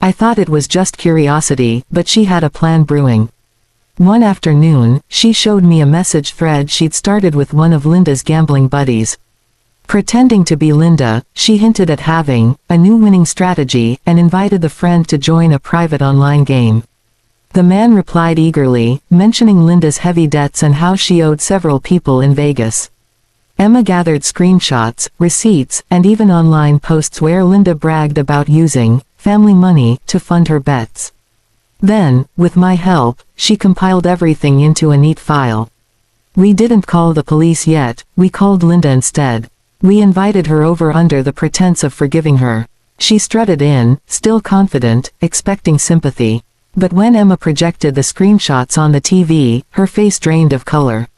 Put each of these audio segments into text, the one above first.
I thought it was just curiosity, but she had a plan brewing. One afternoon, she showed me a message thread she'd started with one of Linda's gambling buddies. Pretending to be Linda, she hinted at having a new winning strategy and invited the friend to join a private online game. The man replied eagerly, mentioning Linda's heavy debts and how she owed several people in Vegas. Emma gathered screenshots, receipts, and even online posts where Linda bragged about using family money to fund her bets. Then, with my help, she compiled everything into a neat file. We didn't call the police yet, we called Linda instead. We invited her over under the pretense of forgiving her. She strutted in, still confident, expecting sympathy. But when Emma projected the screenshots on the TV, her face drained of color.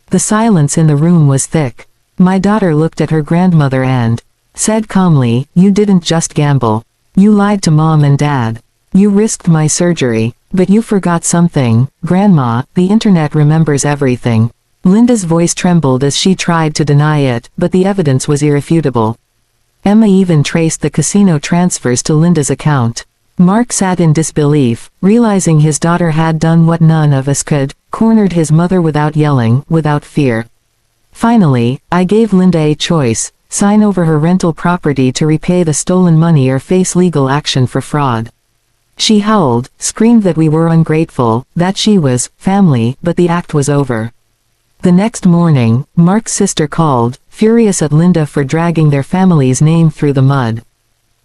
The silence in the room was thick. My daughter looked at her grandmother and said calmly, "You didn't just gamble. You lied to Mom and Dad. You risked my surgery. But you forgot something, Grandma, the internet remembers everything." Linda's voice trembled as she tried to deny it, but the evidence was irrefutable. Emma even traced the casino transfers to Linda's account. Mark sat in disbelief, realizing his daughter had done what none of us could, cornered his mother without yelling, without fear. Finally, I gave Linda a choice: sign over her rental property to repay the stolen money or face legal action for fraud. She howled, screamed that we were ungrateful, that she was family, but the act was over. The next morning, Mark's sister called, furious at Linda for dragging their family's name through the mud.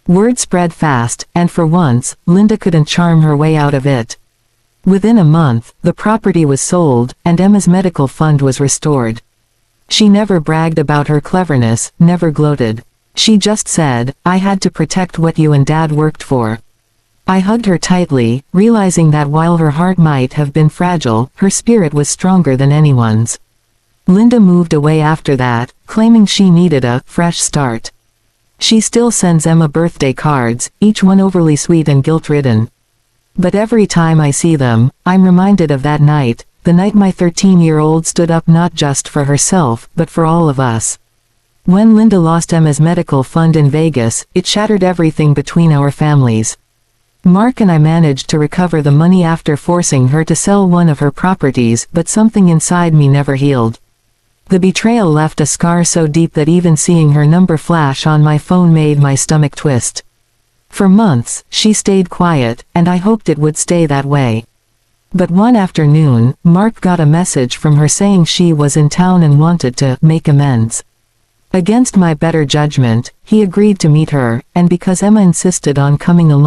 Word spread fast, and for once, Linda couldn't charm her way out of it. Within a month, the property was sold, and Emma's medical fund was restored. She never bragged about her cleverness, never gloated. She just said, "I had to protect what you and Dad worked for." I hugged her tightly, realizing that while her heart might have been fragile, her spirit was stronger than anyone's. Linda moved away after that, claiming she needed a fresh start. She still sends Emma birthday cards, each one overly sweet and guilt-ridden. But every time I see them, I'm reminded of that night, the night my 13-year-old stood up not just for herself, but for all of us. When Linda lost Emma's medical fund in Vegas, it shattered everything between our families. Mark and I managed to recover the money after forcing her to sell one of her properties, but something inside me never healed. The betrayal left a scar so deep that even seeing her number flash on my phone made my stomach twist. For months, she stayed quiet, and I hoped it would stay that way. But one afternoon, Mark got a message from her saying she was in town and wanted to make amends. Against my better judgment, he agreed to meet her, and because Emma insisted on coming alone,